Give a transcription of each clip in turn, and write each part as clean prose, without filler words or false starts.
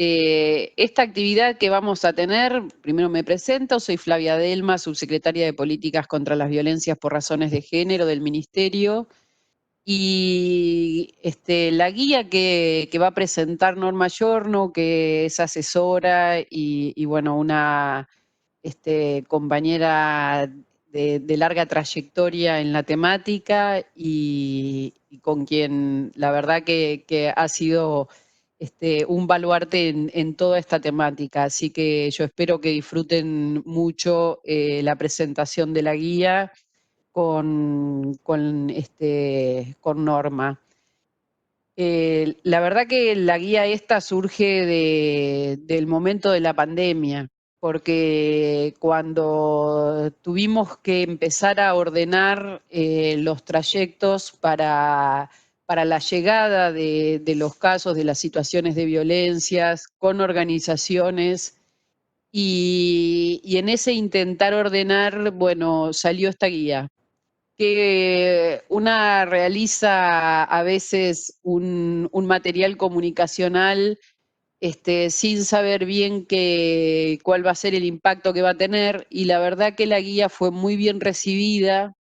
Esta actividad que vamos a tener, primero me presento, soy Flavia Delma, subsecretaria de Políticas contra las Violencias por Razones de Género del Ministerio, y la guía que va a presentar Norma Giorno, que es asesora y bueno, una compañera de larga trayectoria en la temática y con quien la verdad que ha sido un baluarte en toda esta temática. Así que yo espero que disfruten mucho la presentación de la guía con Norma. La verdad que la guía esta surge del momento de la pandemia, porque cuando tuvimos que empezar a ordenar los trayectos para la llegada de los casos, de las situaciones de violencias, con organizaciones, y en ese intentar ordenar, bueno, salió esta guía que una realiza a veces un material comunicacional sin saber bien cuál va a ser el impacto que va a tener, y la verdad que la guía fue muy bien recibida.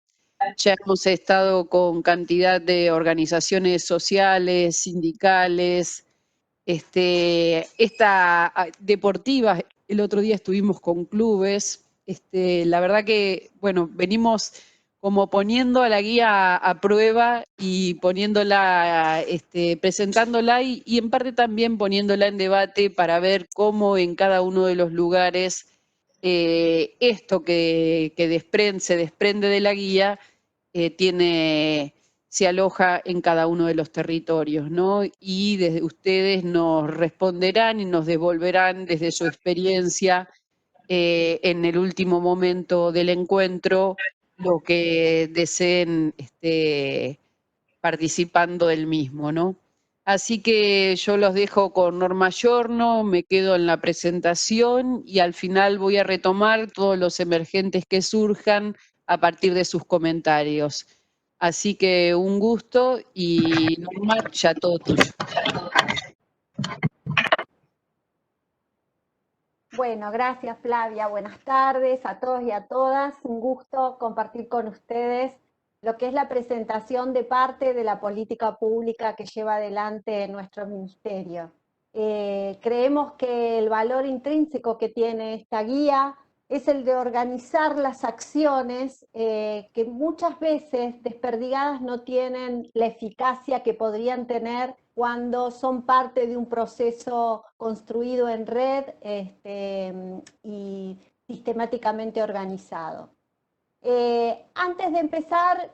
Ya hemos estado con cantidad de organizaciones sociales, sindicales, deportivas. El otro día estuvimos con clubes. La verdad que, bueno, venimos como poniendo a la guía a prueba y poniéndola, presentándola y en parte también poniéndola en debate para ver cómo en cada uno de los lugares esto que se desprende de la guía se aloja en cada uno de los territorios, ¿no? Y desde ustedes nos responderán y nos devolverán desde su experiencia en el último momento del encuentro lo que deseen participando del mismo, ¿no? Así que yo los dejo con Norma Giorno, me quedo en la presentación y al final voy a retomar todos los emergentes que surjan a partir de sus comentarios. Así que un gusto y Norma, ya todo tuyo. Bueno, gracias Flavia, buenas tardes a todos y a todas. Un gusto compartir con ustedes lo que es la presentación de parte de la política pública que lleva adelante nuestro ministerio. Creemos que el valor intrínseco que tiene esta guía es el de organizar las acciones que muchas veces desperdigadas no tienen la eficacia que podrían tener cuando son parte de un proceso construido en red y sistemáticamente organizado. Antes de empezar,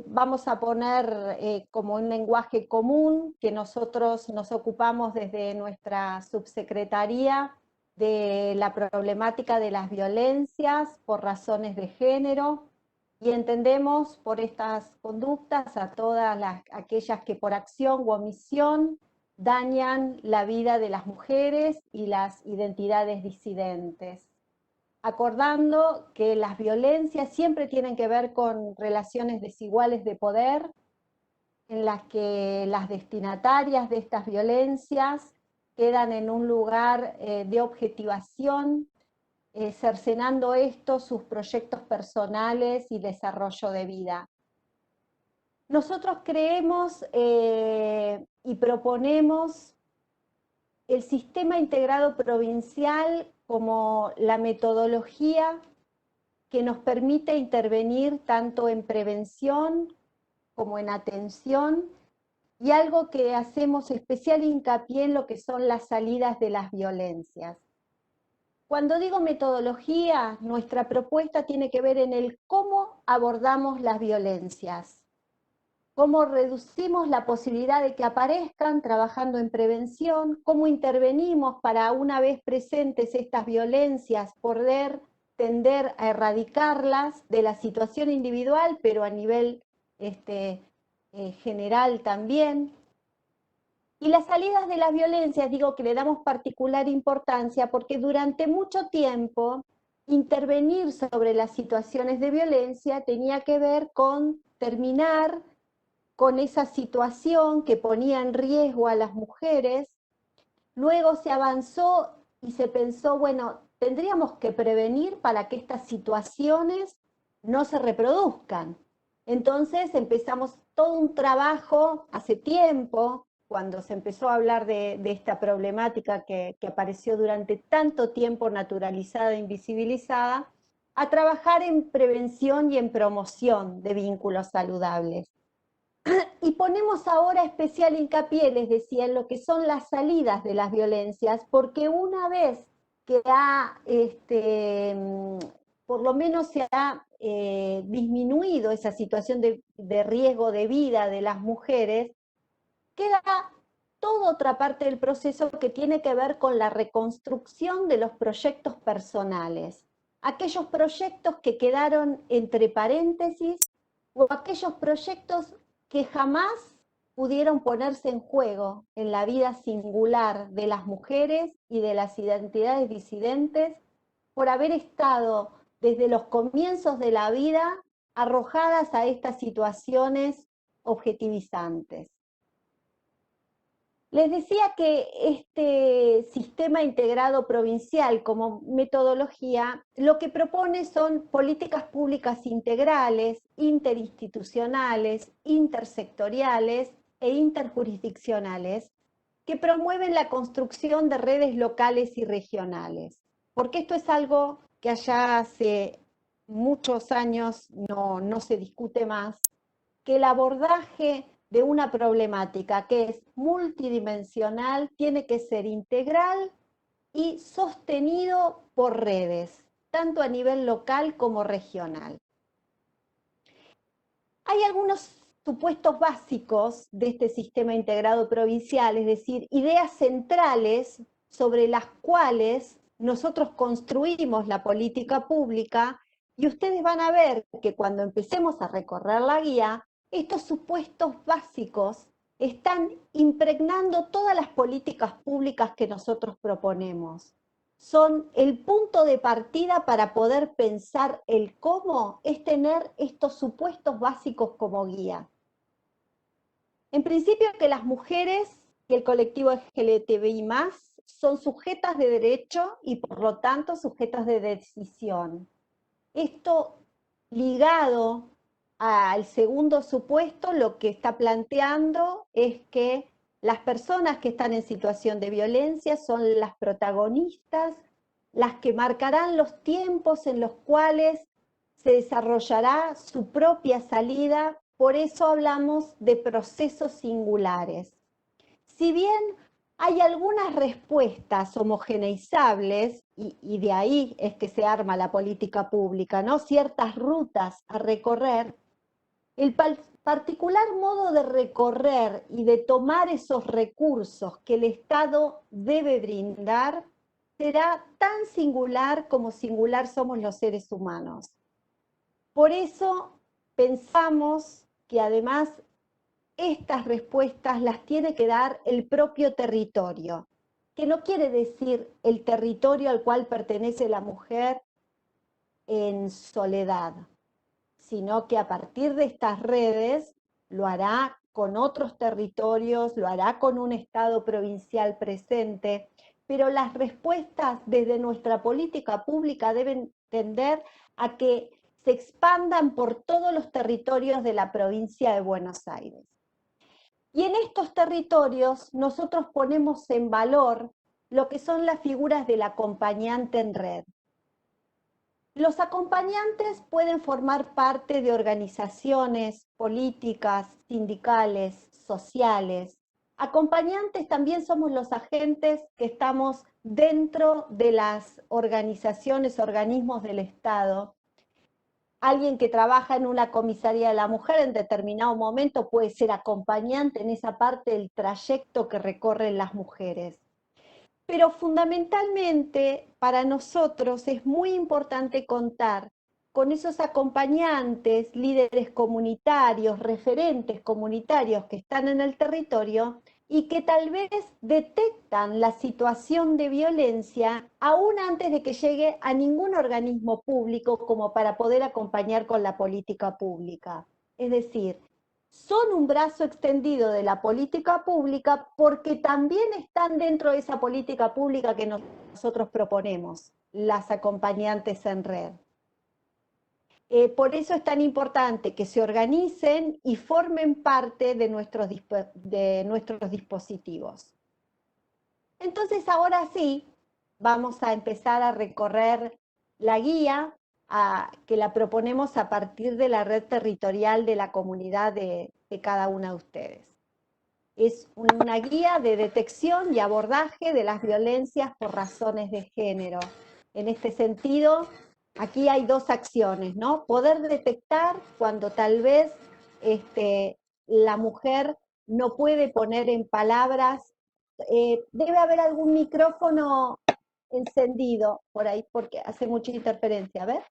vamos a poner como un lenguaje común que nosotros nos ocupamos desde nuestra subsecretaría de la problemática de las violencias por razones de género, y entendemos por estas conductas a todas aquellas que por acción u omisión dañan la vida de las mujeres y las identidades disidentes, acordando que las violencias siempre tienen que ver con relaciones desiguales de poder, en las que las destinatarias de estas violencias quedan en un lugar de objetivación, cercenando esto sus proyectos personales y desarrollo de vida. Nosotros creemos y proponemos el sistema integrado provincial como la metodología que nos permite intervenir tanto en prevención como en atención, y algo que hacemos especial hincapié en lo que son las salidas de las violencias. Cuando digo metodología, nuestra propuesta tiene que ver en el cómo abordamos las violencias, cómo reducimos la posibilidad de que aparezcan trabajando en prevención, cómo intervenimos para, una vez presentes estas violencias, poder tender a erradicarlas de la situación individual, pero a nivel general también. Y las salidas de las violencias, digo que le damos particular importancia porque durante mucho tiempo intervenir sobre las situaciones de violencia tenía que ver con terminar con esa situación que ponía en riesgo a las mujeres Luego se avanzó y se pensó, bueno, tendríamos que prevenir para que estas situaciones no se reproduzcan. Entonces empezamos todo un trabajo hace tiempo, cuando se empezó a hablar de esta problemática que apareció durante tanto tiempo naturalizada e invisibilizada, a trabajar en prevención y en promoción de vínculos saludables. Y ponemos ahora especial hincapié, les decía, en lo que son las salidas de las violencias, porque una vez que por lo menos se ha disminuido esa situación de riesgo de vida de las mujeres, queda toda otra parte del proceso que tiene que ver con la reconstrucción de los proyectos personales. Aquellos proyectos que quedaron entre paréntesis o aquellos proyectos que jamás pudieron ponerse en juego en la vida singular de las mujeres y de las identidades disidentes por haber estado desde los comienzos de la vida arrojadas a estas situaciones objetivizantes. Les decía que este sistema integrado provincial como metodología lo que propone son políticas públicas integrales, interinstitucionales, intersectoriales e interjurisdiccionales que promueven la construcción de redes locales y regionales. Porque esto es algo que allá hace muchos años no se discute más, que el abordaje de una problemática que es multidimensional tiene que ser integral y sostenido por redes, tanto a nivel local como regional. Hay algunos supuestos básicos de este sistema integrado provincial, es decir, ideas centrales sobre las cuales nosotros construimos la política pública, y ustedes van a ver que cuando empecemos a recorrer la guía, estos supuestos básicos están impregnando todas las políticas públicas que nosotros proponemos. Son el punto de partida para poder pensar el cómo, es tener estos supuestos básicos como guía. En principio, que las mujeres y el colectivo LGTBI+, son sujetas de derecho y por lo tanto sujetas de decisión. Esto ligado al segundo supuesto, lo que está planteando es que las personas que están en situación de violencia son las protagonistas, las que marcarán los tiempos en los cuales se desarrollará su propia salida, por eso hablamos de procesos singulares. Si bien hay algunas respuestas homogeneizables, y de ahí es que se arma la política pública, ¿no? Ciertas rutas a recorrer, el particular modo de recorrer y de tomar esos recursos que el Estado debe brindar será tan singular como singular somos los seres humanos. Por eso pensamos que además estas respuestas las tiene que dar el propio territorio, que no quiere decir el territorio al cual pertenece la mujer en soledad, sino que a partir de estas redes lo hará con otros territorios, lo hará con un Estado provincial presente, pero las respuestas desde nuestra política pública deben tender a que se expandan por todos los territorios de la provincia de Buenos Aires. Y en estos territorios nosotros ponemos en valor lo que son las figuras del acompañante en red. Los acompañantes pueden formar parte de organizaciones políticas, sindicales, sociales. Acompañantes también somos los agentes que estamos dentro de las organizaciones, organismos del Estado. Alguien que trabaja en una comisaría de la mujer en determinado momento puede ser acompañante en esa parte del trayecto que recorren las mujeres. Pero fundamentalmente para nosotros es muy importante contar con esos acompañantes, líderes comunitarios, referentes comunitarios que están en el territorio y que tal vez detectan la situación de violencia aún antes de que llegue a ningún organismo público como para poder acompañar con la política pública. Es decir, son un brazo extendido de la política pública porque también están dentro de esa política pública que nosotros proponemos, las acompañantes en red. Por eso es tan importante que se organicen y formen parte de nuestros dispositivos. Entonces ahora sí, vamos a empezar a recorrer la guía que la proponemos a partir de la red territorial de la comunidad de cada una de ustedes. Es una guía de detección y abordaje de las violencias por razones de género. En este sentido, aquí hay dos acciones, ¿no? Poder detectar cuando tal vez la mujer no puede poner en palabras. Debe haber algún micrófono encendido por ahí porque hace mucha interferencia. A ver.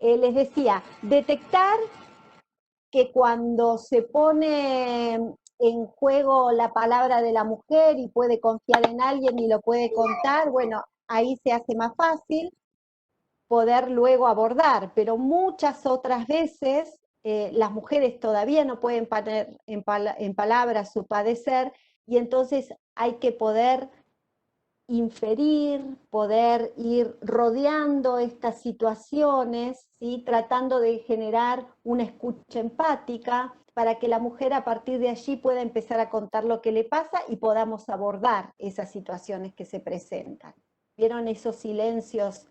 Les decía, detectar que cuando se pone en juego la palabra de la mujer y puede confiar en alguien y lo puede contar, bueno, ahí se hace más fácil poder luego abordar, pero muchas otras veces las mujeres todavía no pueden poner en palabras su padecer y entonces hay que poder inferir, poder ir rodeando estas situaciones, ¿sí? Tratando de generar una escucha empática para que la mujer a partir de allí pueda empezar a contar lo que le pasa y podamos abordar esas situaciones que se presentan. ¿Vieron esos silencios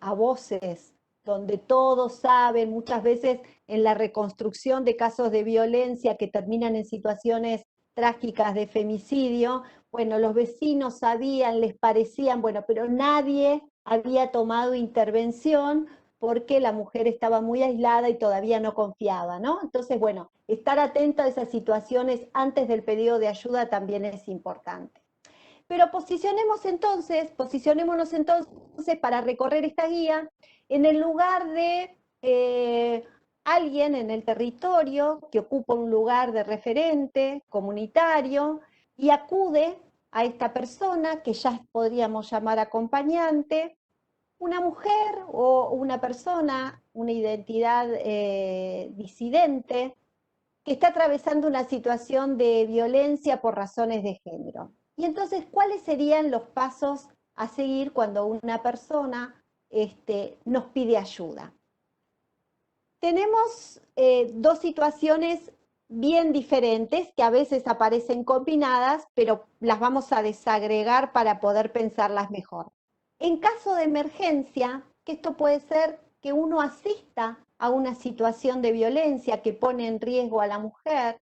a voces donde todos saben, muchas veces en la reconstrucción de casos de violencia que terminan en situaciones trágicas de femicidio? Bueno, los vecinos sabían, les parecían, bueno, pero nadie había tomado intervención porque la mujer estaba muy aislada y todavía no confiaba, ¿no? Entonces, bueno, estar atenta a esas situaciones antes del pedido de ayuda también es importante. Pero posicionémonos entonces para recorrer esta guía en el lugar de alguien en el territorio que ocupa un lugar de referente comunitario y acude a esta persona que ya podríamos llamar acompañante, una mujer o una persona, una identidad disidente, que está atravesando una situación de violencia por razones de género. Y entonces, ¿cuáles serían los pasos a seguir cuando una persona nos pide ayuda? Tenemos dos situaciones bien diferentes que a veces aparecen combinadas, pero las vamos a desagregar para poder pensarlas mejor. En caso de emergencia, que esto puede ser que uno asista a una situación de violencia que pone en riesgo a la mujer,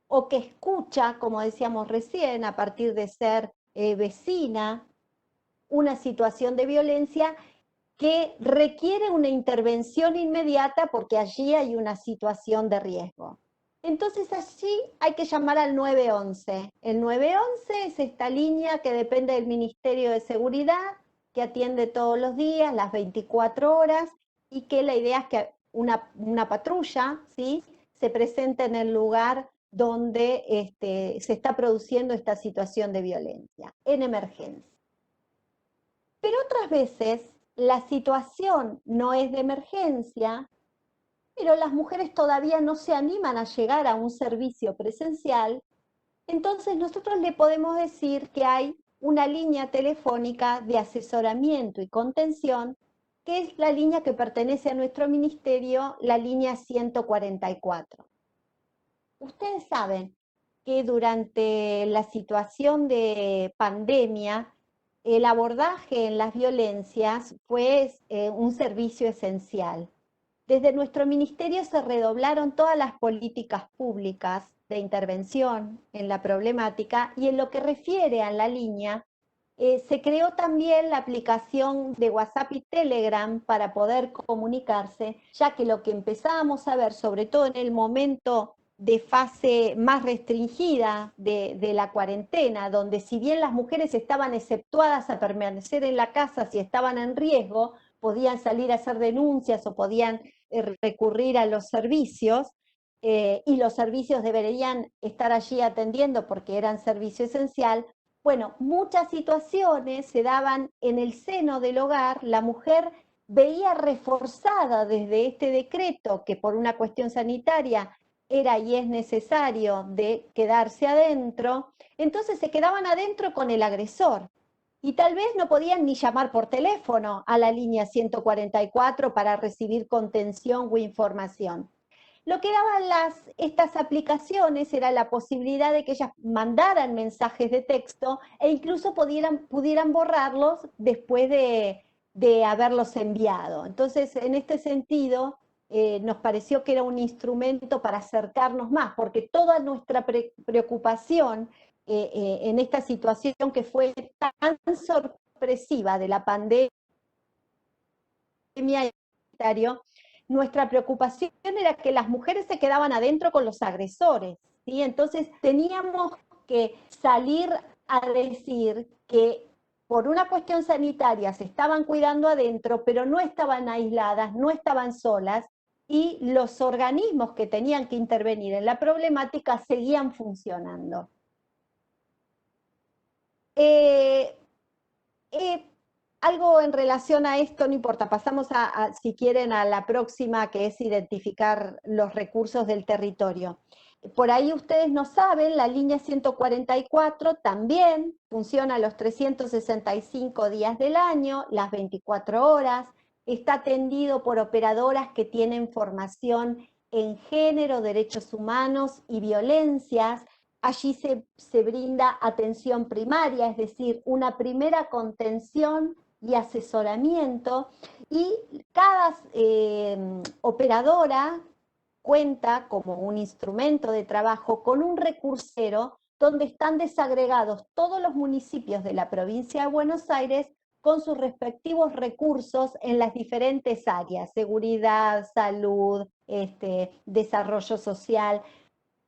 o que escucha, como decíamos recién, a partir de ser vecina, una situación de violencia que requiere una intervención inmediata porque allí hay una situación de riesgo. Entonces allí hay que llamar al 911. El 911 es esta línea que depende del Ministerio de Seguridad, que atiende todos los días, las 24 horas, y que la idea es que una patrulla, ¿sí?, se presente en el lugar donde se está produciendo esta situación de violencia, en emergencia. Pero otras veces la situación no es de emergencia, pero las mujeres todavía no se animan a llegar a un servicio presencial, entonces nosotros le podemos decir que hay una línea telefónica de asesoramiento y contención, que es la línea que pertenece a nuestro ministerio, la línea 144. Ustedes saben que durante la situación de pandemia, el abordaje en las violencias fue un servicio esencial. Desde nuestro ministerio se redoblaron todas las políticas públicas de intervención en la problemática y en lo que refiere a la línea, se creó también la aplicación de WhatsApp y Telegram para poder comunicarse, ya que lo que empezábamos a ver, sobre todo en el momento de fase más restringida de la cuarentena, donde si bien las mujeres estaban exceptuadas a permanecer en la casa si estaban en riesgo, podían salir a hacer denuncias o podían recurrir a los servicios, y los servicios deberían estar allí atendiendo porque eran servicio esencial. Bueno, muchas situaciones se daban en el seno del hogar, la mujer veía reforzada desde este decreto que por una cuestión sanitaria era y es necesario de quedarse adentro, entonces se quedaban adentro con el agresor. Y tal vez no podían ni llamar por teléfono a la línea 144 para recibir contención o información. Lo que daban estas aplicaciones era la posibilidad de que ellas mandaran mensajes de texto e incluso pudieran borrarlos después de haberlos enviado. Entonces, en este sentido, nos pareció que era un instrumento para acercarnos más, porque toda nuestra preocupación en esta situación que fue tan sorpresiva de la pandemia, nuestra preocupación era que las mujeres se quedaban adentro con los agresores, ¿sí? Entonces teníamos que salir a decir que por una cuestión sanitaria se estaban cuidando adentro, pero no estaban aisladas, no estaban solas, y los organismos que tenían que intervenir en la problemática seguían funcionando. Eh, eh, Algo en relación a esto, no importa, pasamos si quieren, a la próxima, que es identificar los recursos del territorio. Por ahí ustedes no saben, la línea 144 también funciona los 365 días del año, las 24 horas, está atendido por operadoras que tienen formación en género, derechos humanos y violencias. Allí se brinda atención primaria, es decir, una primera contención y asesoramiento, y cada operadora cuenta como un instrumento de trabajo con un recursero donde están desagregados todos los municipios de la provincia de Buenos Aires con sus respectivos recursos en las diferentes áreas: seguridad, salud, desarrollo social.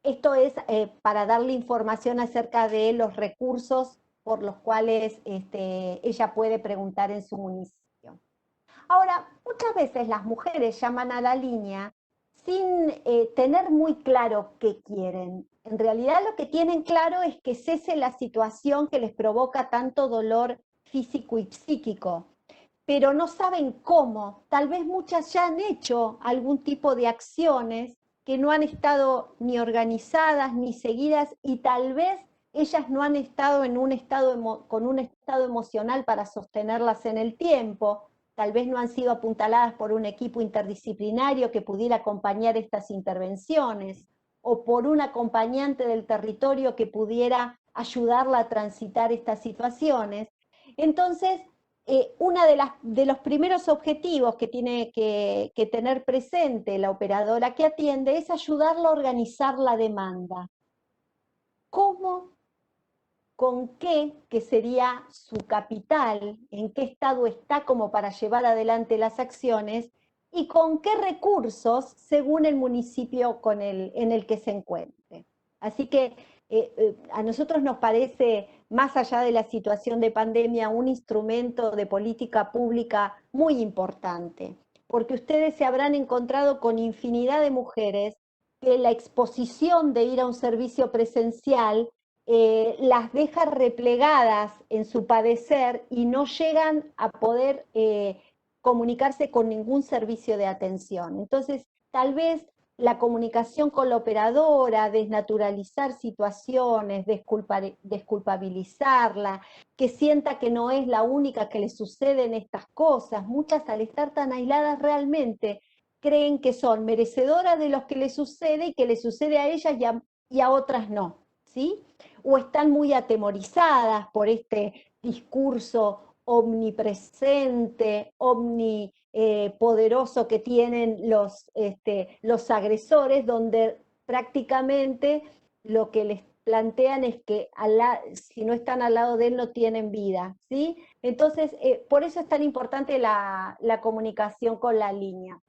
Esto es para darle información acerca de los recursos por los cuales ella puede preguntar en su municipio. Ahora, muchas veces las mujeres llaman a la línea sin tener muy claro qué quieren. En realidad lo que tienen claro es que cese la situación que les provoca tanto dolor físico y psíquico, pero no saben cómo. Tal vez muchas ya han hecho algún tipo de acciones que no han estado ni organizadas ni seguidas, y tal vez ellas no han estado en un con un estado emocional para sostenerlas en el tiempo, tal vez no han sido apuntaladas por un equipo interdisciplinario que pudiera acompañar estas intervenciones, o por un acompañante del territorio que pudiera ayudarla a transitar estas situaciones. Entonces, uno de los primeros objetivos que tiene que tener presente la operadora que atiende es ayudarla a organizar la demanda. ¿Cómo? ¿Con qué? Que sería su capital, en qué estado está como para llevar adelante las acciones, y con qué recursos según el municipio en el que se encuentre. Así que a nosotros nos parece, más allá de la situación de pandemia, un instrumento de política pública muy importante, porque ustedes se habrán encontrado con infinidad de mujeres que la exposición de ir a un servicio presencial las deja replegadas en su padecer y no llegan a poder comunicarse con ningún servicio de atención. Entonces, tal vez la comunicación con la operadora, desnaturalizar situaciones, desculpabilizarla, que sienta que no es la única que le suceden estas cosas. Muchas, al estar tan aisladas, realmente creen que son merecedoras de lo que les sucede y que les sucede a ellas y a otras no, ¿sí? O están muy atemorizadas por este discurso omnipresente, omnipoderoso que tienen los agresores, donde prácticamente lo que les plantean es que si no están al lado de él no tienen vida, ¿sí? Entonces, por eso es tan importante la comunicación con la línea.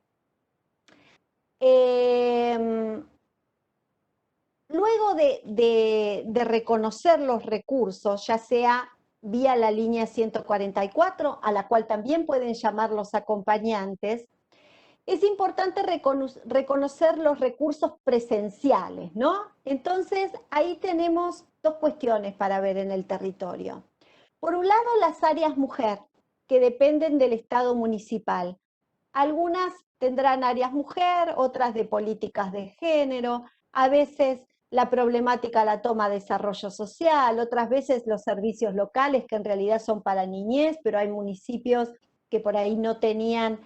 Luego de reconocer los recursos, ya sea vía la línea 144, a la cual también pueden llamar los acompañantes, es importante reconocer los recursos presenciales, ¿no? Entonces, ahí tenemos dos cuestiones para ver en el territorio. Por un lado, las áreas mujer, que dependen del Estado municipal. Algunas tendrán áreas mujer, otras de políticas de género, a veces la problemática la toma desarrollo social, otras veces los servicios locales que en realidad son para niñez, pero hay municipios que por ahí no tenían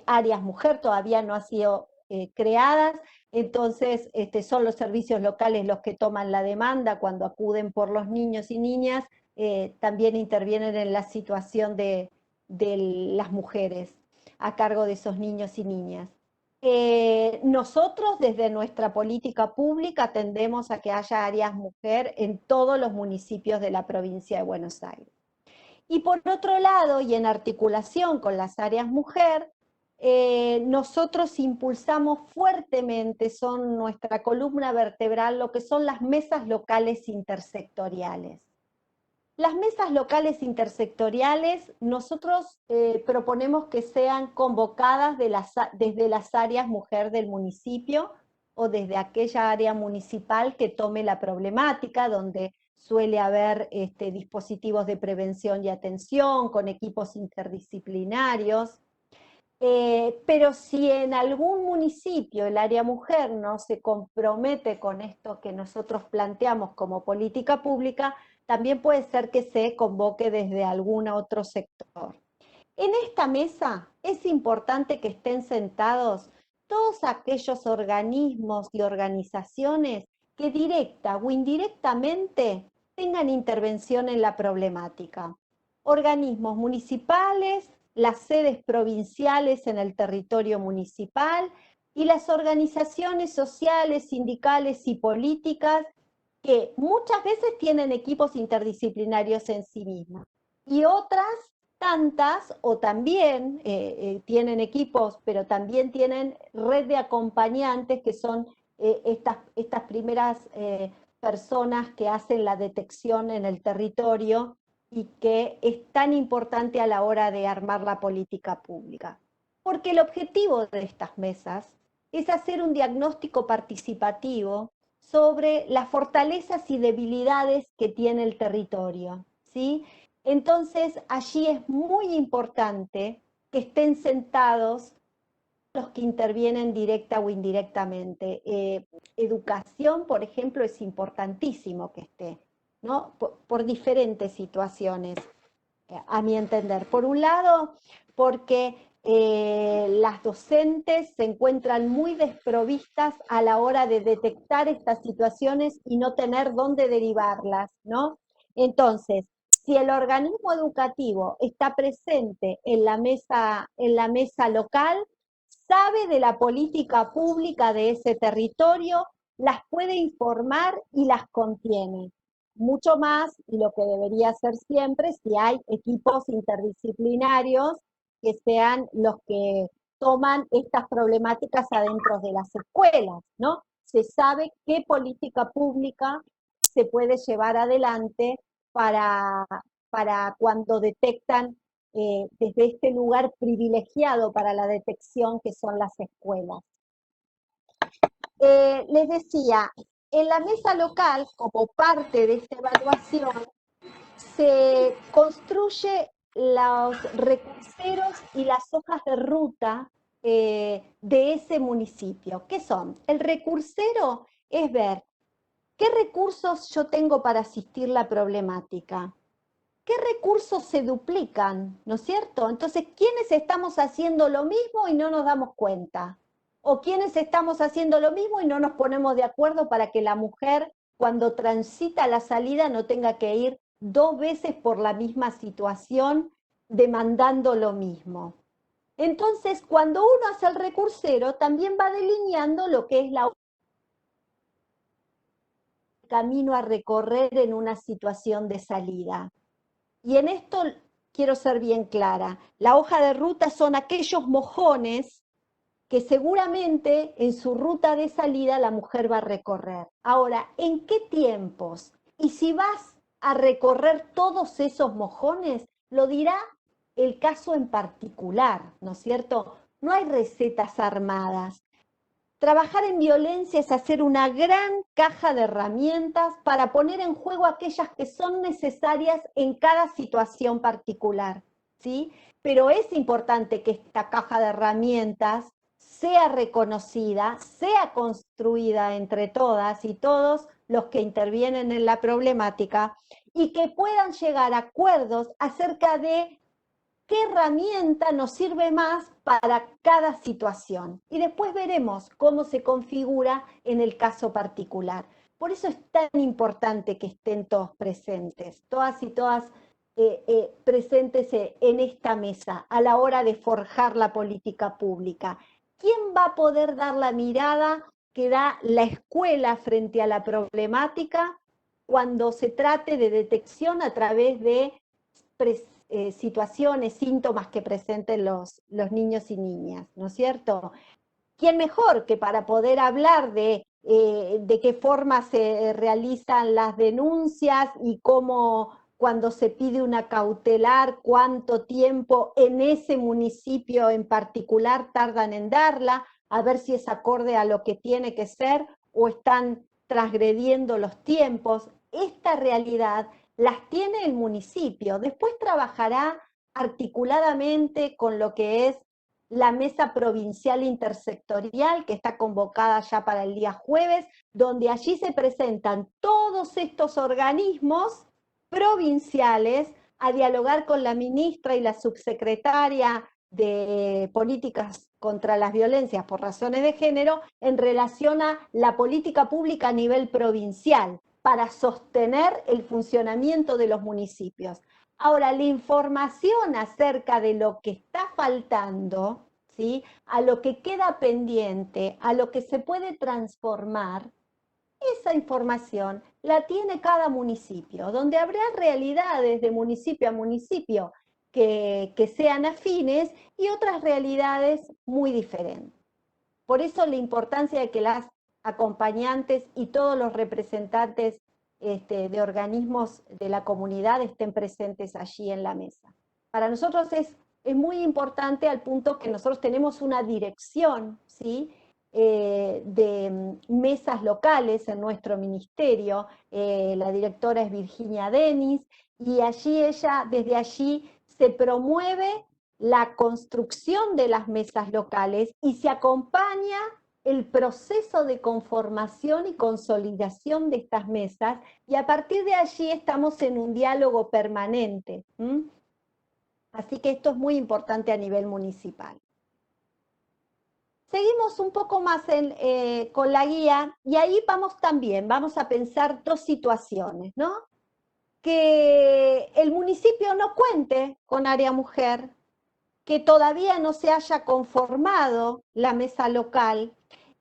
áreas mujer, todavía no han sido creadas, entonces son los servicios locales los que toman la demanda cuando acuden por los niños y niñas, también intervienen en la situación de las mujeres a cargo de esos niños y niñas. Nosotros desde nuestra política pública tendemos a que haya áreas mujer en todos los municipios de la provincia de Buenos Aires. Y por otro lado, y en articulación con las áreas mujer, nosotros impulsamos fuertemente, son nuestra columna vertebral, lo que son las mesas locales intersectoriales. Las mesas locales intersectoriales, nosotros proponemos que sean convocadas desde las áreas mujer del municipio o desde aquella área municipal que tome la problemática, donde suele haber dispositivos de prevención y atención con equipos interdisciplinarios. Pero si en algún municipio el área mujer no se compromete con esto que nosotros planteamos como política pública, también puede ser que se convoque desde algún otro sector. En esta mesa es importante que estén sentados todos aquellos organismos y organizaciones que directa o indirectamente tengan intervención en la problemática. Organismos municipales, las sedes provinciales en el territorio municipal y las organizaciones sociales, sindicales y políticas que muchas veces tienen equipos interdisciplinarios en sí mismas y otras tantas o también tienen equipos, pero también tienen red de acompañantes que son estas primeras personas que hacen la detección en el territorio y que es tan importante a la hora de armar la política pública. Porque el objetivo de estas mesas es hacer un diagnóstico participativo sobre las fortalezas y debilidades que tiene el territorio, ¿sí? Entonces, allí es muy importante que estén sentados los que intervienen directa o indirectamente. Educación, por ejemplo, es importantísimo que esté, ¿no? Por diferentes situaciones, a mi entender. Por un lado, porque las docentes se encuentran muy desprovistas a la hora de detectar estas situaciones y no tener dónde derivarlas, ¿no? Entonces, si el organismo educativo está presente en la mesa local, sabe de la política pública de ese territorio, las puede informar y las contiene. Mucho más, y lo que debería ser siempre, si hay equipos interdisciplinarios que sean los que toman estas problemáticas adentro de las escuelas, ¿no? Se sabe qué política pública se puede llevar adelante para, para cuando detectan desde este lugar privilegiado para la detección que son las escuelas. Les decía, en la mesa local, como parte de esta evaluación, se construye los recurseros y las hojas de ruta de ese municipio. ¿Qué son? El recursero es ver qué recursos yo tengo para asistir la problemática, qué recursos se duplican, ¿no es cierto? Entonces, ¿quiénes estamos haciendo lo mismo y no nos damos cuenta? ¿O quiénes estamos haciendo lo mismo y no nos ponemos de acuerdo para que la mujer, cuando transita la salida, no tenga que ir 2 veces por la misma situación demandando lo mismo? Entonces, cuando uno hace el recursero, también va delineando lo que es el camino a recorrer en una situación de salida. Y en esto quiero ser bien clara, la hoja de ruta son aquellos mojones que seguramente en su ruta de salida la mujer va a recorrer. Ahora, ¿en qué tiempos? Y si vas a recorrer todos esos mojones, lo dirá el caso en particular, ¿no es cierto? No hay recetas armadas. Trabajar en violencia es hacer una gran caja de herramientas para poner en juego aquellas que son necesarias en cada situación particular. ¿sí? Pero es importante que esta caja de herramientas sea reconocida, sea construida entre todas y todos los que intervienen en la problemática y que puedan llegar a acuerdos acerca de qué herramienta nos sirve más para cada situación. Y después veremos cómo se configura en el caso particular. Por eso es tan importante que estén todos presentes, todas y todas presentes en esta mesa a la hora de forjar la política pública. ¿Quién va a poder dar la mirada que da la escuela frente a la problemática cuando se trate de detección a través de situaciones, síntomas que presenten los niños y niñas, ¿no es cierto? ¿Quién mejor que para poder hablar de qué forma se realizan las denuncias y cómo cuando se pide una cautelar, cuánto tiempo en ese municipio en particular tardan en darla, a ver si es acorde a lo que tiene que ser o están transgrediendo los tiempos? Esta realidad las tiene el municipio. Después trabajará articuladamente con lo que es la mesa provincial intersectorial que está convocada ya para el día jueves, donde allí se presentan todos estos organismos provinciales a dialogar con la ministra y la subsecretaria de Políticas contra las Violencias por Razones de Género en relación a la política pública a nivel provincial para sostener el funcionamiento de los municipios. Ahora, la información acerca de lo que está faltando, ¿sí? A lo que queda pendiente, a lo que se puede transformar, esa información la tiene cada municipio, donde habrá realidades de municipio a municipio que sean afines y otras realidades muy diferentes. Por eso la importancia de que las acompañantes y todos los representantes de organismos de la comunidad estén presentes allí en la mesa. Para nosotros es muy importante al punto que nosotros tenemos una dirección, ¿sí? De mesas locales en nuestro ministerio. La directora es Virginia Denis y allí desde allí se promueve la construcción de las mesas locales y se acompaña el proceso de conformación y consolidación de estas mesas y a partir de allí estamos en un diálogo permanente. Así que esto es muy importante a nivel municipal. Seguimos un poco más con la guía y ahí vamos a pensar dos situaciones, ¿no? Que el municipio no cuente con área mujer, que todavía no se haya conformado la mesa local.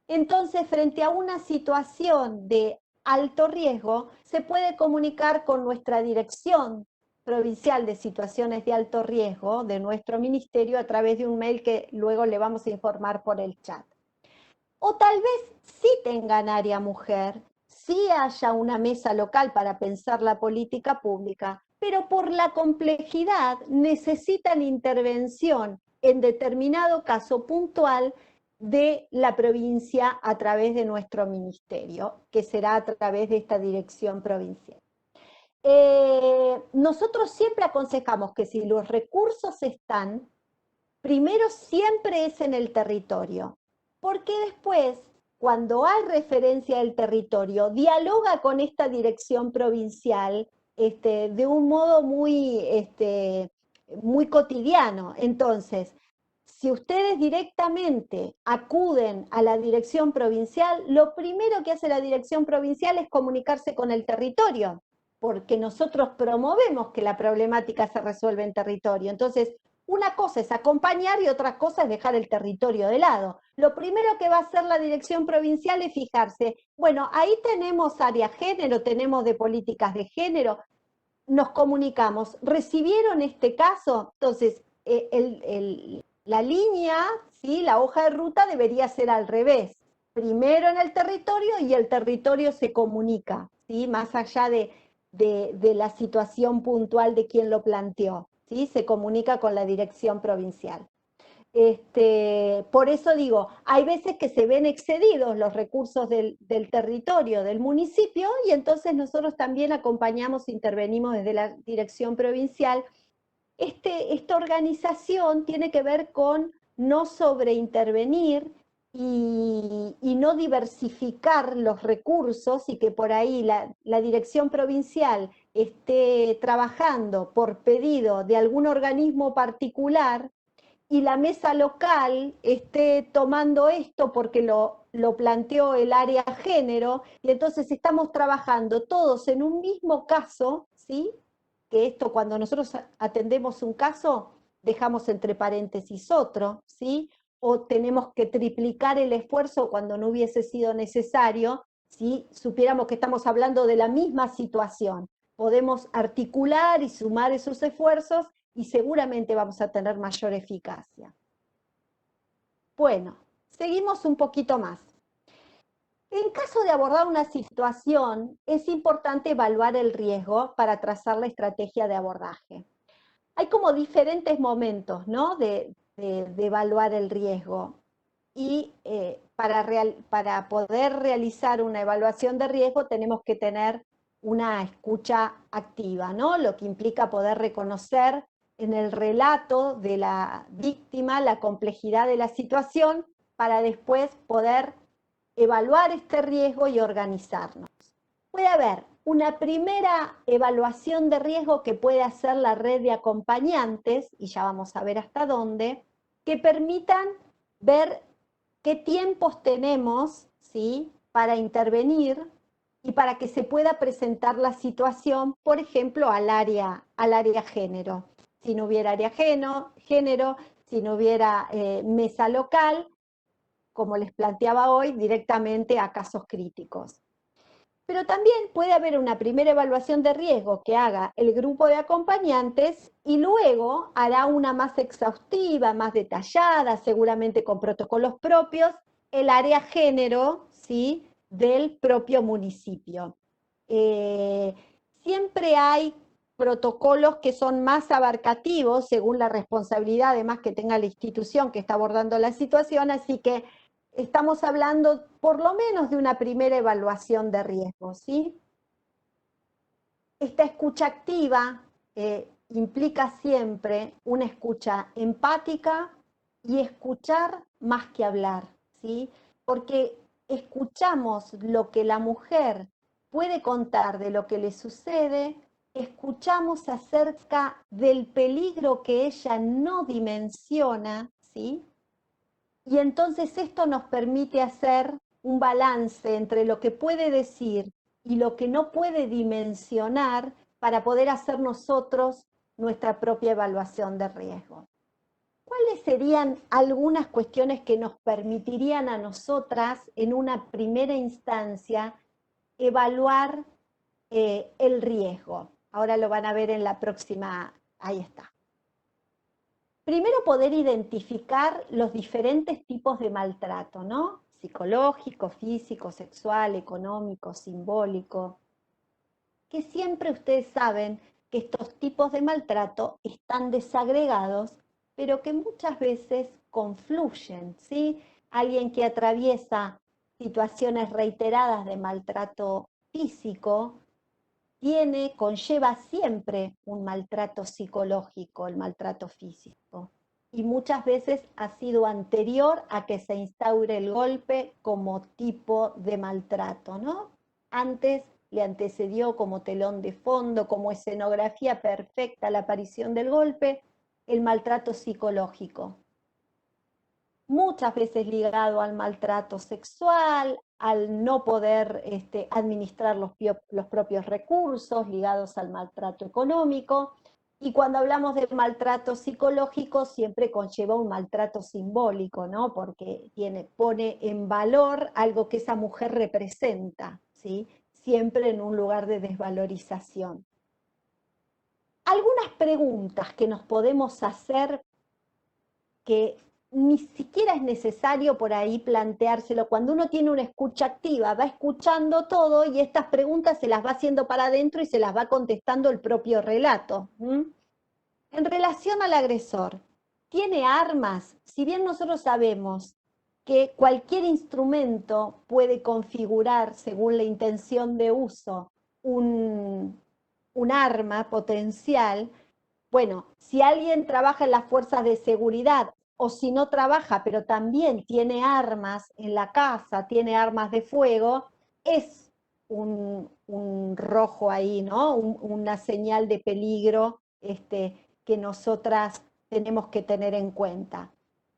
Entonces, frente a una situación de alto riesgo, se puede comunicar con nuestra dirección provincial de situaciones de alto riesgo de nuestro ministerio a través de un mail que luego le vamos a informar por el chat. O tal vez sí tengan área mujer, sí haya una mesa local para pensar la política pública, pero por la complejidad necesitan intervención en determinado caso puntual de la provincia a través de nuestro ministerio, que será a través de esta dirección provincial. Nosotros siempre aconsejamos que si los recursos están, primero siempre es en el territorio, porque después, cuando hay referencia al territorio, dialoga con esta dirección provincial de un modo muy cotidiano. Entonces, si ustedes directamente acuden a la dirección provincial, lo primero que hace la dirección provincial es comunicarse con el territorio, porque nosotros promovemos que la problemática se resuelva en territorio. Entonces, una cosa es acompañar y otra cosa es dejar el territorio de lado. Lo primero que va a hacer la dirección provincial es fijarse, bueno, ahí tenemos área género, tenemos de políticas de género, nos comunicamos, ¿recibieron este caso? Entonces, la línea, ¿sí? La hoja de ruta debería ser al revés. Primero en el territorio y el territorio se comunica, ¿sí? Más allá de la situación puntual de quien lo planteó, ¿sí? Se comunica con la dirección provincial. Por eso digo, hay veces que se ven excedidos los recursos del territorio, del municipio, y entonces nosotros también acompañamos, intervenimos desde la dirección provincial esta organización tiene que ver con no sobreintervenir y no diversificar los recursos y que por ahí la dirección provincial esté trabajando por pedido de algún organismo particular y la mesa local esté tomando esto porque lo planteó el área género, y entonces estamos trabajando todos en un mismo caso, ¿sí? Que esto cuando nosotros atendemos un caso, dejamos entre paréntesis otro, ¿sí? O tenemos que triplicar el esfuerzo cuando no hubiese sido necesario, si supiéramos que estamos hablando de la misma situación. Podemos articular y sumar esos esfuerzos y seguramente vamos a tener mayor eficacia. Bueno, seguimos un poquito más. En caso de abordar una situación, es importante evaluar el riesgo para trazar la estrategia de abordaje. Hay como diferentes momentos, ¿no? de evaluar el riesgo. Y para poder realizar una evaluación de riesgo tenemos que tener una escucha activa, ¿no? Lo que implica poder reconocer en el relato de la víctima la complejidad de la situación para después poder evaluar este riesgo y organizarnos. Puede haber una primera evaluación de riesgo que puede hacer la red de acompañantes, y ya vamos a ver hasta dónde, que permitan ver qué tiempos tenemos, ¿sí?, para intervenir y para que se pueda presentar la situación, por ejemplo, al área género. Si no hubiera área género, si no hubiera mesa local, como les planteaba hoy, directamente a casos críticos. Pero también puede haber una primera evaluación de riesgo que haga el grupo de acompañantes y luego hará una más exhaustiva, más detallada, seguramente con protocolos propios, el área género, ¿sí?, del propio municipio. Siempre hay protocolos que son más abarcativos según la responsabilidad además que tenga la institución que está abordando la situación, así que estamos hablando por lo menos de una primera evaluación de riesgo, ¿sí? Esta escucha activa implica siempre una escucha empática y escuchar más que hablar, ¿sí? Porque escuchamos lo que la mujer puede contar de lo que le sucede, escuchamos acerca del peligro que ella no dimensiona, ¿sí? Y entonces esto nos permite hacer un balance entre lo que puede decir y lo que no puede dimensionar para poder hacer nosotros nuestra propia evaluación de riesgo. ¿Cuáles serían algunas cuestiones que nos permitirían a nosotras en una primera instancia evaluar el riesgo? Ahora lo van a ver en la próxima, ahí está. Primero, poder identificar los diferentes tipos de maltrato, ¿no? Psicológico, físico, sexual, económico, simbólico. Que siempre ustedes saben que estos tipos de maltrato están desagregados, pero que muchas veces confluyen, ¿sí? Alguien que atraviesa situaciones reiteradas de maltrato físico conlleva siempre un maltrato psicológico, el maltrato físico. Y muchas veces ha sido anterior a que se instaure el golpe como tipo de maltrato, ¿no? Antes le antecedió como telón de fondo, como escenografía perfecta la aparición del golpe, el maltrato psicológico. Muchas veces ligado al maltrato sexual, al no poder administrar los propios recursos, ligados al maltrato económico. Y cuando hablamos de maltrato psicológico, siempre conlleva un maltrato simbólico, ¿no? Porque pone en valor algo que esa mujer representa, ¿sí? Siempre en un lugar de desvalorización. Algunas preguntas que nos podemos hacer que ni siquiera es necesario por ahí planteárselo. Cuando uno tiene una escucha activa, va escuchando todo y estas preguntas se las va haciendo para adentro y se las va contestando el propio relato. En relación al agresor, ¿tiene armas? Si bien nosotros sabemos que cualquier instrumento puede configurar, según la intención de uso, un arma potencial, Bueno, si alguien trabaja en las fuerzas de seguridad o si no trabaja, pero también tiene armas en la casa, tiene armas de fuego, es un rojo ahí, ¿no? Una señal de peligro que nosotras tenemos que tener en cuenta.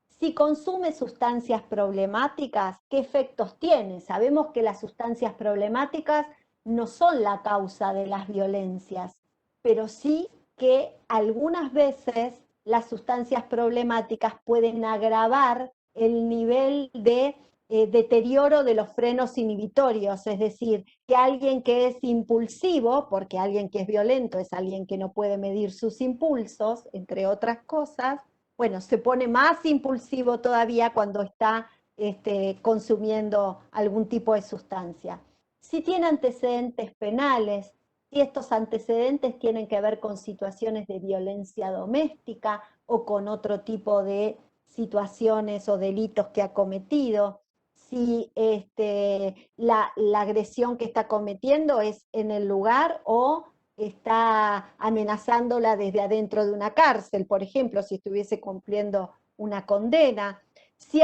Si consume sustancias problemáticas, ¿qué efectos tiene? Sabemos que las sustancias problemáticas no son la causa de las violencias, pero sí que algunas veces las sustancias problemáticas pueden agravar el nivel de deterioro de los frenos inhibitorios, es decir, que alguien que es impulsivo, porque alguien que es violento es alguien que no puede medir sus impulsos, entre otras cosas, bueno, se pone más impulsivo todavía cuando está consumiendo algún tipo de sustancia. Si tiene antecedentes penales, si estos antecedentes tienen que ver con situaciones de violencia doméstica o con otro tipo de situaciones o delitos que ha cometido, si la agresión que está cometiendo es en el lugar o está amenazándola desde adentro de una cárcel, por ejemplo, si estuviese cumpliendo una condena. Si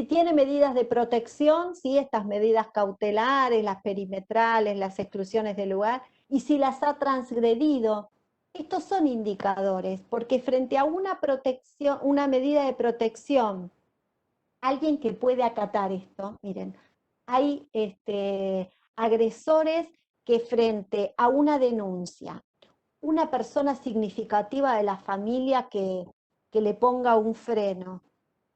tiene medidas de protección, ¿sí? Estas medidas cautelares, las perimetrales, las exclusiones del lugar, y si las ha transgredido. Estos son indicadores, porque frente a una protección, una medida de protección, alguien que puede acatar esto, miren, hay agresores que frente a una denuncia, una persona significativa de la familia que le ponga un freno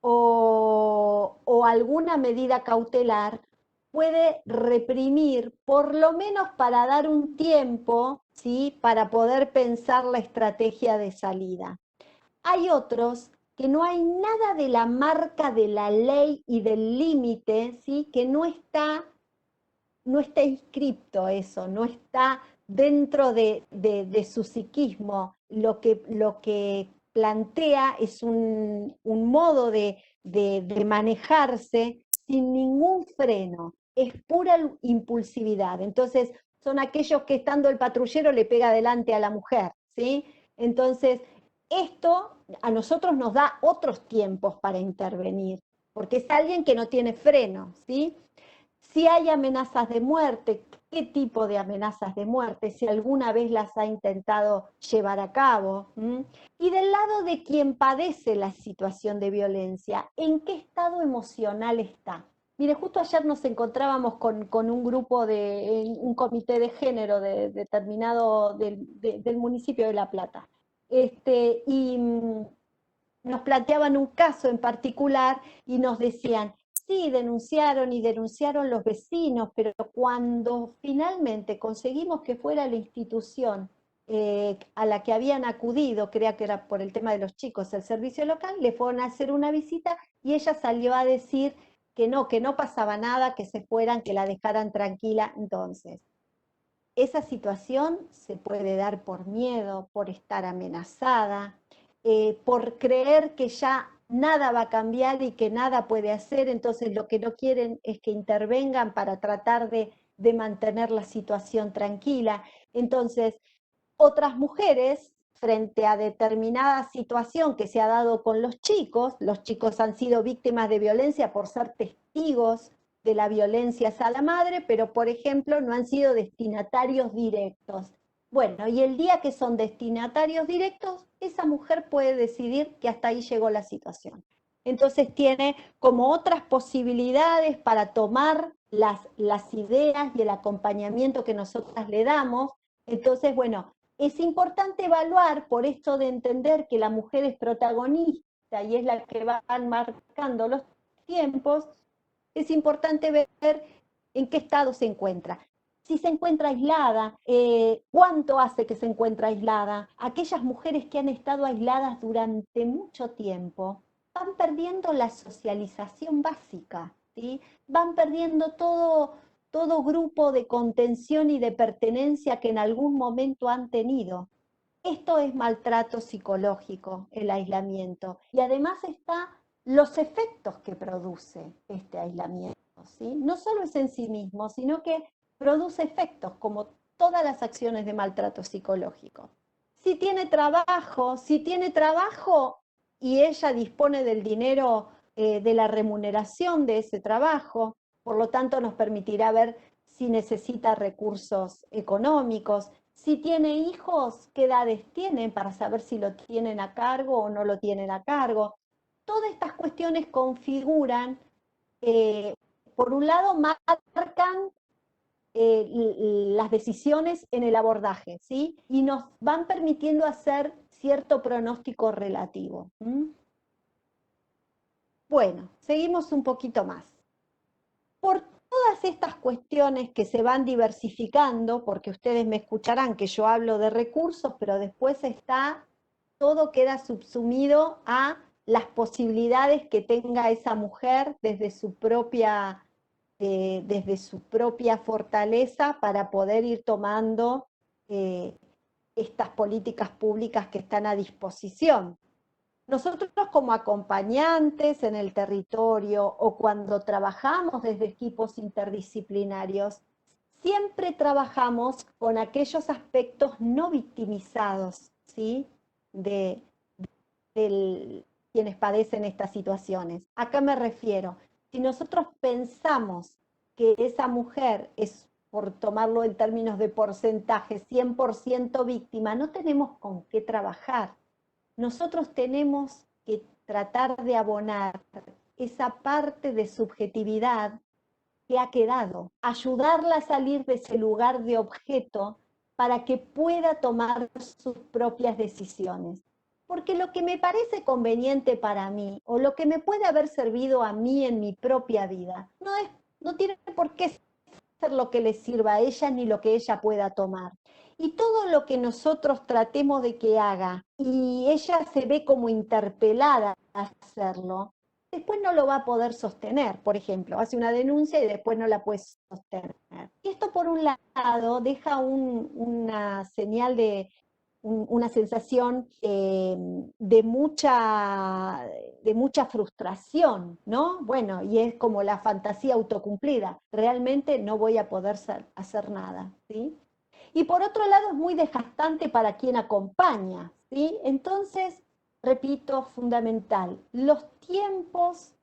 o alguna medida cautelar, puede reprimir, por lo menos para dar un tiempo, ¿sí? Para poder pensar la estrategia de salida. Hay otros que no hay nada de la marca de la ley y del límite, ¿sí? Que no está inscripto eso, no está dentro de su psiquismo. Lo que plantea es un modo de manejarse sin ningún freno, es pura impulsividad. Entonces, son aquellos que estando el patrullero le pega adelante a la mujer, ¿sí? Entonces, esto a nosotros nos da otros tiempos para intervenir, porque es alguien que no tiene freno, ¿sí? Si hay amenazas de muerte, qué tipo de amenazas de muerte, si alguna vez las ha intentado llevar a cabo. Y del lado de quien padece la situación de violencia, ¿en qué estado emocional está? Mire, justo ayer nos encontrábamos con un grupo un comité de género determinado del municipio de La Plata. Y nos planteaban un caso en particular y nos decían, sí, denunciaron y denunciaron los vecinos, pero cuando finalmente conseguimos que fuera la institución a la que habían acudido, creo que era por el tema de los chicos, el servicio local, le fueron a hacer una visita y ella salió a decir que no pasaba nada, que se fueran, que la dejaran tranquila. Entonces, esa situación se puede dar por miedo, por estar amenazada, por creer que ya nada va a cambiar y que nada puede hacer, entonces lo que no quieren es que intervengan para tratar de mantener la situación tranquila. Entonces, otras mujeres, frente a determinada situación que se ha dado con los chicos han sido víctimas de violencia por ser testigos de la violencia hacia la madre, pero por ejemplo no han sido destinatarios directos. Bueno, y el día que son destinatarios directos, esa mujer puede decidir que hasta ahí llegó la situación. Entonces tiene como otras posibilidades para tomar las ideas y el acompañamiento que nosotras le damos. Entonces, bueno, es importante evaluar, por esto de entender que la mujer es protagonista y es la que va marcando los tiempos, es importante ver en qué estado se encuentra. Si se encuentra aislada, ¿cuánto hace que se encuentra aislada? Aquellas mujeres que han estado aisladas durante mucho tiempo van perdiendo la socialización básica, ¿sí? Van perdiendo todo grupo de contención y de pertenencia que en algún momento han tenido. Esto es maltrato psicológico, el aislamiento. Y además está los efectos que produce este aislamiento, ¿sí? No solo es en sí mismo, sino que produce efectos como todas las acciones de maltrato psicológico. si tiene trabajo y ella dispone del dinero, de la remuneración de ese trabajo, por lo tanto nos permitirá ver si necesita recursos económicos, si tiene hijos, qué edades tienen para saber si lo tienen a cargo o no lo tienen a cargo. Todas estas cuestiones configuran, eh, por un lado, marcan las decisiones en el abordaje, ¿sí? Y nos van permitiendo hacer cierto pronóstico relativo. Bueno, seguimos un poquito más. Por todas estas cuestiones que se van diversificando, porque ustedes me escucharán que yo hablo de recursos, pero después todo queda subsumido a las posibilidades que tenga esa mujer desde su propia fortaleza para poder ir tomando eh, estas políticas públicas que están a disposición. Nosotros como acompañantes en el territorio o cuando trabajamos desde equipos interdisciplinarios, siempre trabajamos con aquellos aspectos no victimizados, ¿sí? de, de quienes padecen estas situaciones. ¿A qué me refiero? Si nosotros pensamos que esa mujer es, por tomarlo en términos de porcentaje, 100% víctima, no tenemos con qué trabajar. Nosotros tenemos que tratar de abonar esa parte de subjetividad que ha quedado, ayudarla a salir de ese lugar de objeto para que pueda tomar sus propias decisiones. Porque lo que me parece conveniente para mí o lo que me puede haber servido a mí en mi propia vida no tiene por qué ser lo que le sirva a ella ni lo que ella pueda tomar. Y todo lo que nosotros tratemos de que haga y ella se ve como interpelada a hacerlo, después no lo va a poder sostener. Por ejemplo, hace una denuncia y después no la puede sostener. Y esto por un lado deja una señal una sensación de mucha frustración, ¿no? Bueno, y es como la fantasía autocumplida, realmente no voy a poder hacer nada, ¿sí? Y por otro lado es muy desgastante para quien acompaña, ¿sí? Entonces, repito, fundamental, los tiempos,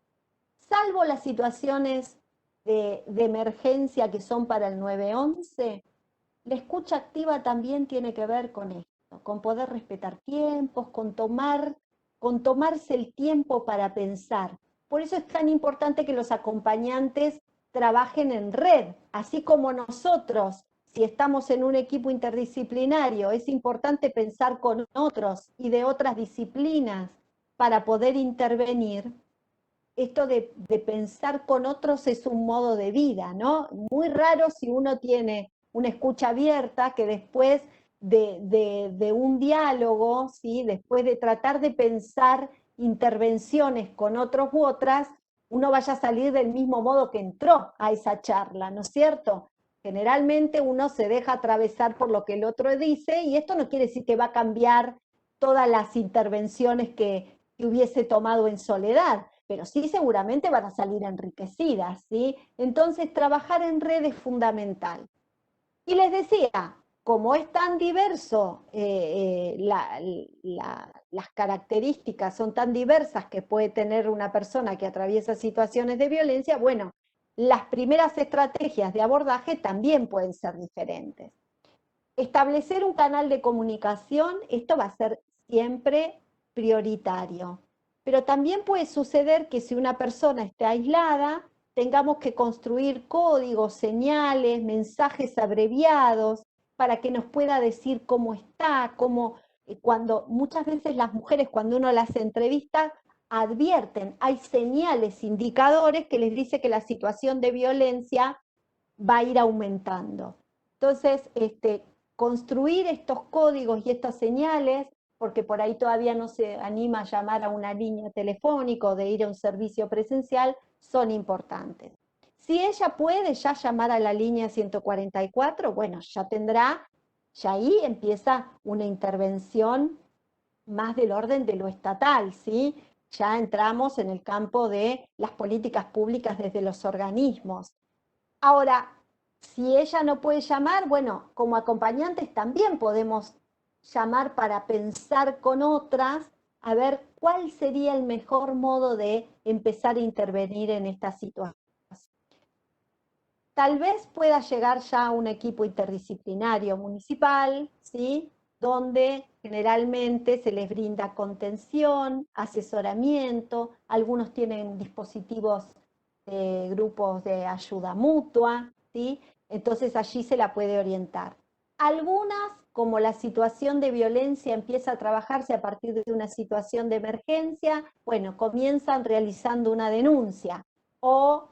salvo las situaciones de emergencia que son para el 911, la escucha activa también tiene que ver con esto, con poder respetar tiempos, con tomarse el tiempo para pensar. Por eso es tan importante que los acompañantes trabajen en red, así como nosotros, si estamos en un equipo interdisciplinario, es importante pensar con otros y de otras disciplinas para poder intervenir. Esto de pensar con otros es un modo de vida, ¿no? Muy raro si uno tiene una escucha abierta que después de un diálogo, ¿sí? Después de tratar de pensar intervenciones con otros u otras, uno vaya a salir del mismo modo que entró a esa charla, ¿no es cierto? Generalmente uno se deja atravesar por lo que el otro dice y esto no quiere decir que va a cambiar todas las intervenciones que hubiese tomado en soledad, pero sí seguramente van a salir enriquecidas, ¿sí? Entonces, trabajar en red es fundamental. Y les decía, como es tan diverso, las características son tan diversas que puede tener una persona que atraviesa situaciones de violencia, bueno, las primeras estrategias de abordaje también pueden ser diferentes. Establecer un canal de comunicación, esto va a ser siempre prioritario. Pero también puede suceder que si una persona está aislada, tengamos que construir códigos, señales, mensajes abreviados para que nos pueda decir cómo está, cuando muchas veces las mujeres cuando uno las entrevista advierten, hay señales, indicadores que les dice que la situación de violencia va a ir aumentando. Entonces, construir estos códigos y estas señales, porque por ahí todavía no se anima a llamar a una línea telefónica o de ir a un servicio presencial, son importantes. Si ella puede ya llamar a la línea 144, bueno, ya ahí empieza una intervención más del orden de lo estatal, ¿sí? Ya entramos en el campo de las políticas públicas desde los organismos. Ahora, si ella no puede llamar, bueno, como acompañantes también podemos llamar para pensar con otras a ver cuál sería el mejor modo de empezar a intervenir en esta situación. Tal vez pueda llegar ya a un equipo interdisciplinario municipal, ¿sí? Donde generalmente se les brinda contención, asesoramiento, algunos tienen dispositivos de grupos de ayuda mutua, ¿sí? Entonces allí se la puede orientar. Algunas, como la situación de violencia empieza a trabajarse a partir de una situación de emergencia, bueno, comienzan realizando una denuncia o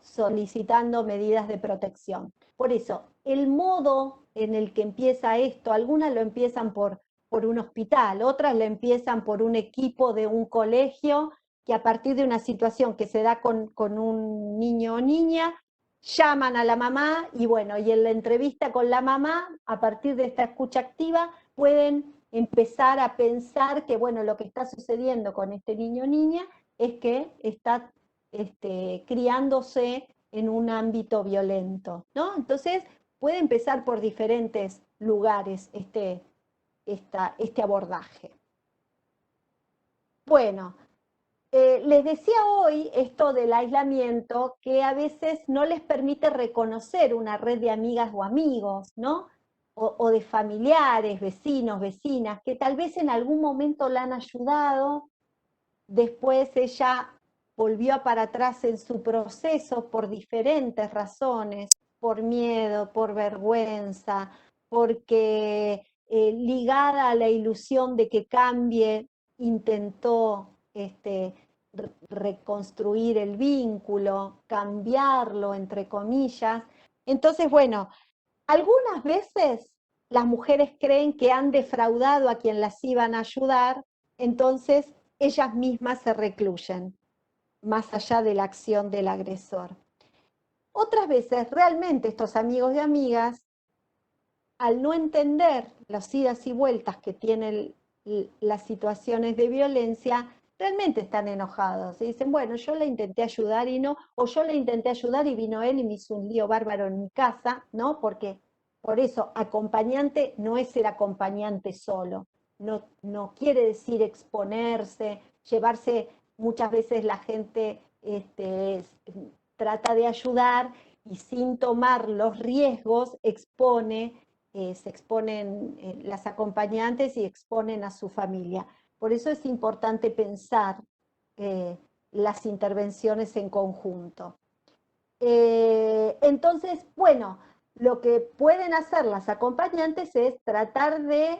solicitando medidas de protección. Por eso, el modo en el que empieza esto, algunas lo empiezan por un hospital, otras lo empiezan por un equipo de un colegio que a partir de una situación que se da con un niño o niña, llaman a la mamá y bueno, y en la entrevista con la mamá, a partir de esta escucha activa, pueden empezar a pensar que bueno, lo que está sucediendo con este niño o niña es que está criándose en un ámbito violento, ¿no? Entonces puede empezar por diferentes lugares este abordaje. Bueno, les decía hoy esto del aislamiento que a veces no les permite reconocer una red de amigas o amigos, ¿no? O de familiares, vecinos, vecinas, que tal vez en algún momento la han ayudado, después ella volvió para atrás en su proceso por diferentes razones, por miedo, por vergüenza, porque ligada a la ilusión de que cambie, intentó reconstruir el vínculo, cambiarlo, entre comillas. Entonces, bueno, algunas veces las mujeres creen que han defraudado a quien las iban a ayudar, entonces ellas mismas se recluyen, más allá de la acción del agresor. Otras veces, realmente estos amigos y amigas, al no entender las idas y vueltas que tienen las situaciones de violencia, realmente están enojados y dicen, bueno, yo le intenté ayudar y no, o yo le intenté ayudar y vino él y me hizo un lío bárbaro en mi casa, ¿no? Porque por eso acompañante no es ser acompañante solo, no quiere decir exponerse, llevarse, muchas veces la gente trata de ayudar y sin tomar los riesgos se exponen las acompañantes y exponen a su familia. Por eso es importante pensar las intervenciones en conjunto. Entonces, bueno, lo que pueden hacer las acompañantes es tratar de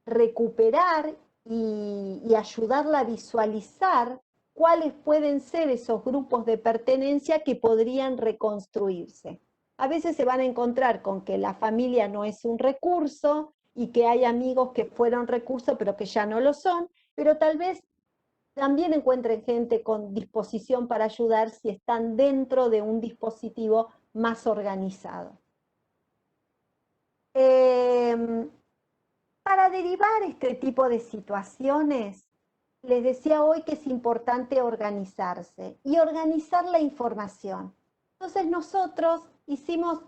recuperar y ayudarla a visualizar cuáles pueden ser esos grupos de pertenencia que podrían reconstruirse. A veces se van a encontrar con que la familia no es un recurso y que hay amigos que fueron recursos pero que ya no lo son, pero tal vez también encuentren gente con disposición para ayudar si están dentro de un dispositivo más organizado. Para derivar este tipo de situaciones, les decía hoy que es importante organizarse y organizar la información. Entonces nosotros hicimos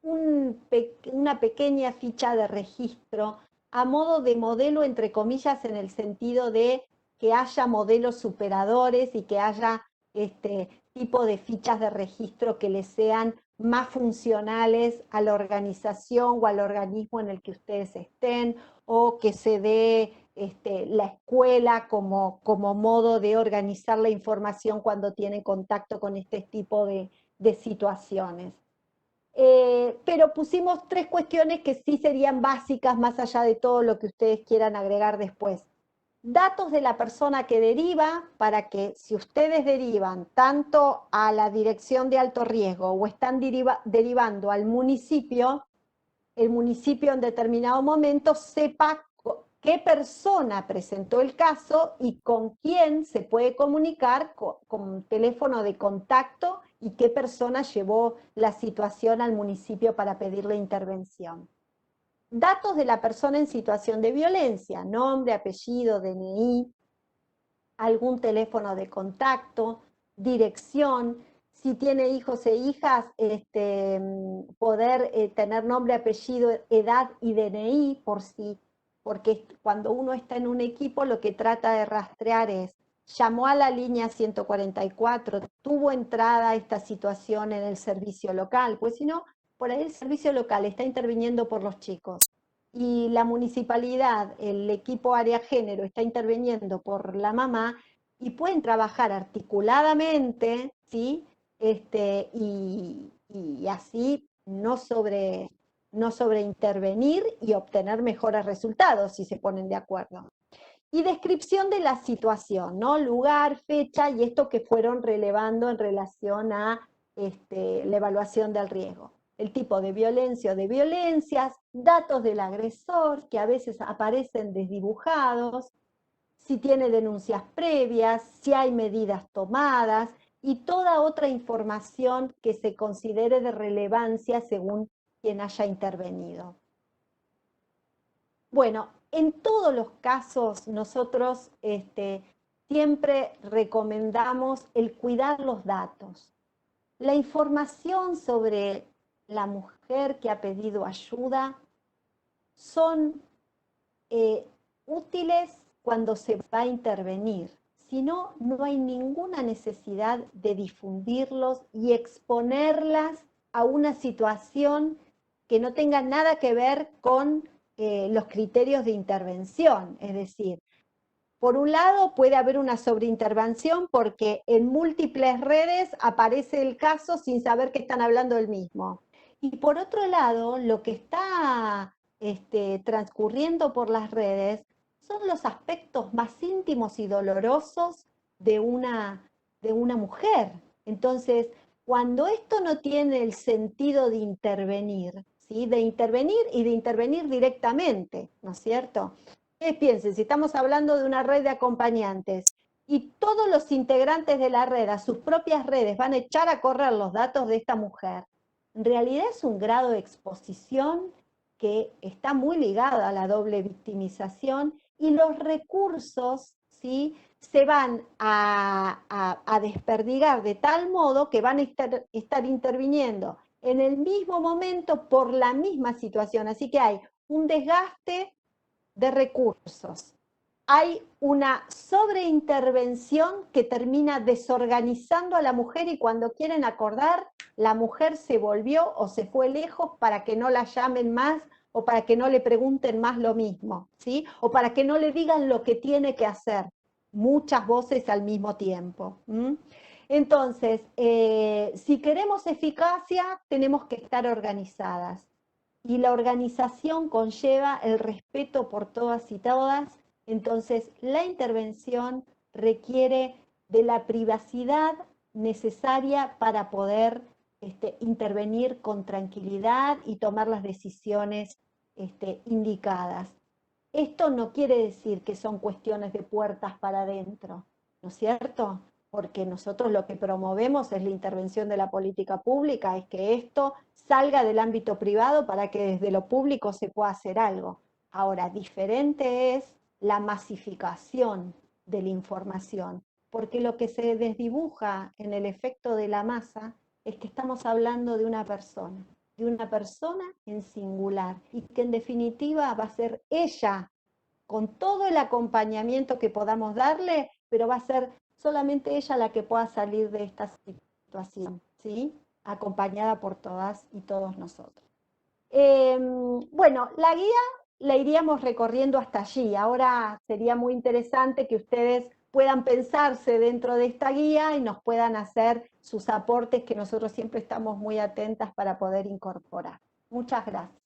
una pequeña ficha de registro a modo de modelo, entre comillas, en el sentido de que haya modelos superadores y que haya este tipo de fichas de registro que les sean más funcionales a la organización o al organismo en el que ustedes estén, o que se dé la escuela como modo de organizar la información cuando tiene contacto con este tipo de situaciones. Pero pusimos 3 cuestiones que sí serían básicas, más allá de todo lo que ustedes quieran agregar después. Datos de la persona que deriva, para que si ustedes derivan tanto a la dirección de alto riesgo o están derivando al municipio, el municipio en determinado momento sepa qué persona presentó el caso y con quién se puede comunicar con teléfono de contacto y qué persona llevó la situación al municipio para pedirle intervención. Datos de la persona en situación de violencia, nombre, apellido, DNI, algún teléfono de contacto, dirección, si tiene hijos e hijas, poder tener nombre, apellido, edad y DNI por si porque cuando uno está en un equipo lo que trata de rastrear es, llamó a la línea 144, tuvo entrada esta situación en el servicio local, pues si no, por ahí el servicio local está interviniendo por los chicos y la municipalidad, el equipo área género está interviniendo por la mamá y pueden trabajar articuladamente, ¿sí? Y así no sobreintervenir y obtener mejores resultados si se ponen de acuerdo. Y descripción de la situación, ¿no? Lugar, fecha y esto que fueron relevando en relación a la evaluación del riesgo. El tipo de violencia o de violencias, datos del agresor que a veces aparecen desdibujados, si tiene denuncias previas, si hay medidas tomadas y toda otra información que se considere de relevancia según quien haya intervenido. Bueno, en todos los casos nosotros siempre recomendamos el cuidar los datos. La información sobre la mujer que ha pedido ayuda son útiles cuando se va a intervenir. Si no, no hay ninguna necesidad de difundirlos y exponerlas a una situación que no tenga nada que ver con los criterios de intervención. Es decir, por un lado puede haber una sobreintervención porque en múltiples redes aparece el caso sin saber que están hablando del mismo. Y por otro lado, lo que está transcurriendo por las redes son los aspectos más íntimos y dolorosos de una mujer. Entonces, cuando esto no tiene el sentido de intervenir, ¿sí? De intervenir y de intervenir directamente, ¿no es cierto? Piensen, si estamos hablando de una red de acompañantes y todos los integrantes de la red, a sus propias redes, van a echar a correr los datos de esta mujer, en realidad es un grado de exposición que está muy ligado a la doble victimización y los recursos, ¿sí? Se van a desperdigar de tal modo que van a estar interviniendo en el mismo momento por la misma situación. Así que hay un desgaste de recursos. Hay una sobreintervención que termina desorganizando a la mujer y cuando quieren acordar, la mujer se volvió o se fue lejos para que no la llamen más o para que no le pregunten más lo mismo, ¿sí? O para que no le digan lo que tiene que hacer. Muchas voces al mismo tiempo. Entonces, si queremos eficacia, tenemos que estar organizadas. Y la organización conlleva el respeto por todas y todas, entonces la intervención requiere de la privacidad necesaria para poder intervenir con tranquilidad y tomar las decisiones indicadas. Esto no quiere decir que son cuestiones de puertas para adentro, ¿no es cierto? Porque nosotros lo que promovemos es la intervención de la política pública, es que esto salga del ámbito privado para que desde lo público se pueda hacer algo. Ahora, diferente es la masificación de la información, porque lo que se desdibuja en el efecto de la masa es que estamos hablando de una persona en singular y que en definitiva va a ser ella, con todo el acompañamiento que podamos darle, pero va a ser solamente ella la que pueda salir de esta situación, ¿sí? Acompañada por todas y todos nosotros. Bueno, la guía la iríamos recorriendo hasta allí. Ahora sería muy interesante que ustedes puedan pensarse dentro de esta guía y nos puedan hacer sus aportes que nosotros siempre estamos muy atentas para poder incorporar. Muchas gracias.